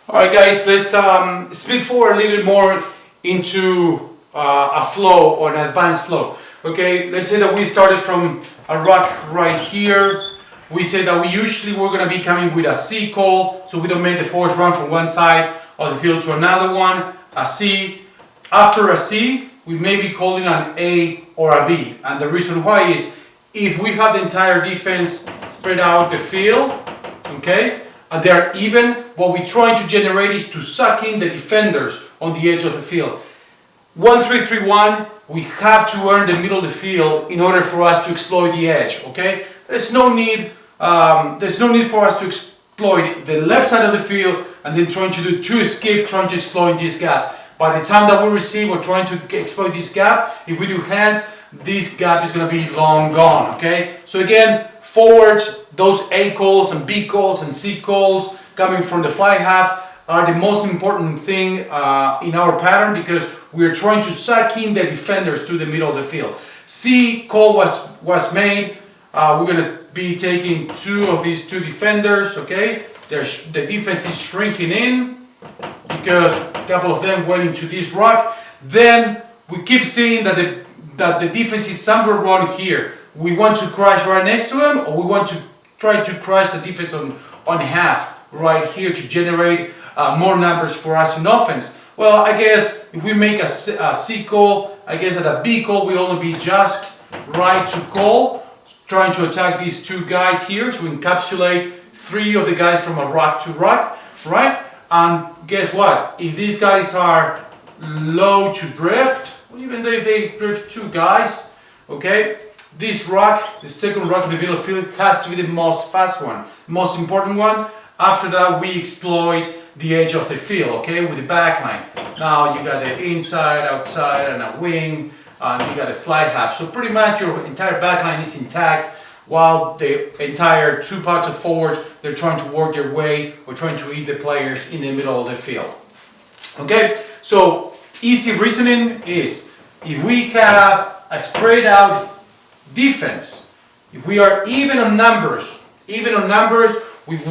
Alright guys, let's speed forward a little bit more into a flow or an advanced flow. Okay, let's say that we started from a rock right here. We said that we usually we're going to be coming with a C call, so we don't make the force run from one side of the field to another one. A C. After a C, we may be calling an A or a B. And the reason why is if we have the entire defense spread out the field, okay, and they're even, what we're trying to generate is to suck in the defenders on the edge of the field. 1-3-3-1, we have to earn the middle of the field in order for us to exploit the edge, okay? There's no need for us to exploit the left side of the field and then trying to do two escape, trying to exploit this gap. By the time that we receive or trying to exploit this gap, if we do hands, this gap is going to be long gone, okay? So again, forwards, those A calls and B calls and C calls coming from the fly half are the most important thing in our pattern because we're trying to suck in the defenders to the middle of the field. C call was made. We're going to be taking two of these two defenders, okay? The defense is shrinking in because a couple of them went into this rock. Then we keep seeing that the defense is somewhere around here. We want to crash right next to him, or we want to try to crash the defense on half right here to generate more numbers for us in offense. Well, I guess if we make a C call, I guess at a B call we only be just right to call, trying to attack these two guys here to encapsulate three of the guys from a rock to rock, right? And guess what? If these guys are low to drift, even though if they drift two guys, okay, this rock, the second rock in the middle of the field, has to be the most fast one, most important one. After that, we exploit the edge of the field, okay, with the back line. Now you got the inside, outside, and a wing, and you got a fly half. So pretty much your entire back line is intact, while the entire two parts of forwards, they're trying to work their way or trying to eat the players in the middle of the field. Okay, so easy reasoning is if we have a spread out defense, if we are even on numbers, we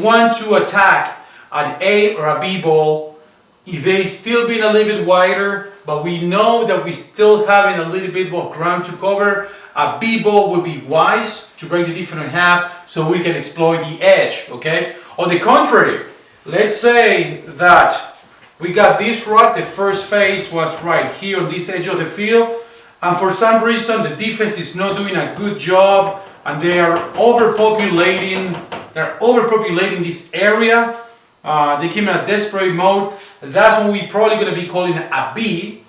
want to attack an A or a B ball. If they still being a little bit wider, but we know that we still having a little bit of ground to cover, a B ball would be wise to break the defense in half so we can exploit the edge, okay? On the contrary, let's say that we got this rock, the first phase was right here on this edge of the field, and for some reason the defense is not doing a good job and they are overpopulating this area. They came in a desperate mode. That's when we probably going to be calling a B.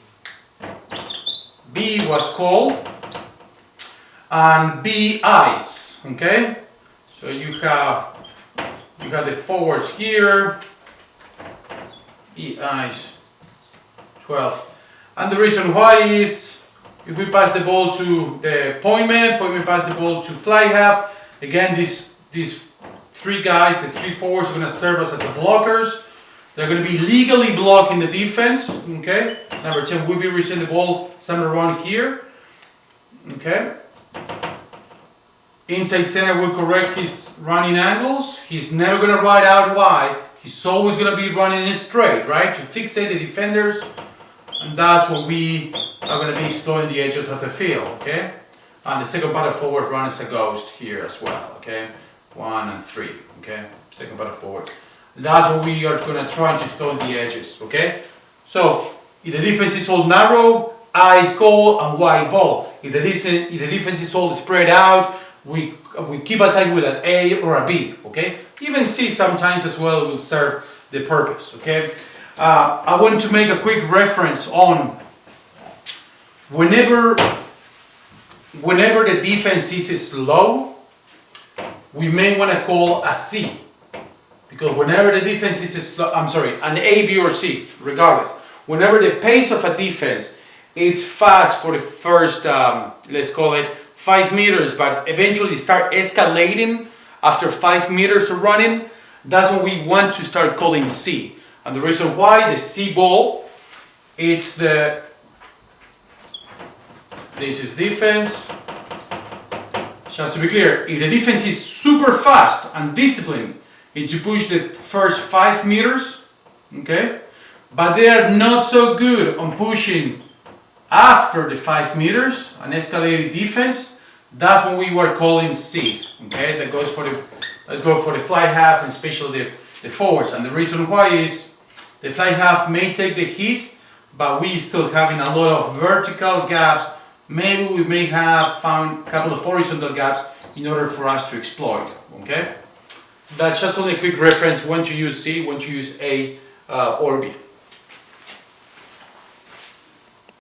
B was called. And B ice. Okay? So you have the forwards here. B ice 12. And the reason why is if we pass the ball to the point man pass the ball to fly half. Again, these three guys, the three forwards, are going to serve us as the blockers. They're going to be legally blocking the defense. Okay, number 10 will be receiving the ball somewhere around here. Okay, inside center will correct his running angles. He's never going to ride out wide. He's always going to be running in straight, right, to fixate the defenders. And that's what we are going to be exploiting the edge of the field. Okay, and the second part of forward run is a ghost here as well. Okay. 1 and 3, okay, second part of forward. That's what we are going to try to exploit the edges, okay? So, if the defense is all narrow, I is call and Y ball. If the defense is all spread out, we keep attacking with an A or a B, okay? Even C sometimes as well will serve the purpose, okay? I want to make a quick reference on whenever the defense is slow, we may want to call a C, because whenever the defense is an A, B, or C, regardless. Whenever the pace of a defense is fast for the first, let's call it 5 meters, but eventually start escalating after 5 meters of running, that's when we want to start calling C. And the reason why the C ball, this is defense. Just to be clear, if the defense is super fast and disciplined to push the first 5 meters, okay? But they are not so good on pushing after the 5 meters, an escalated defense. That's what we were calling C, okay? That goes for the, let's go for the fly half and especially the forwards. And the reason why is the fly half may take the heat, but we still having a lot of vertical gaps. Maybe we may have found a couple of horizontal gaps in order for us to exploit, okay? That's just only a quick reference when to use C, when to use A or B.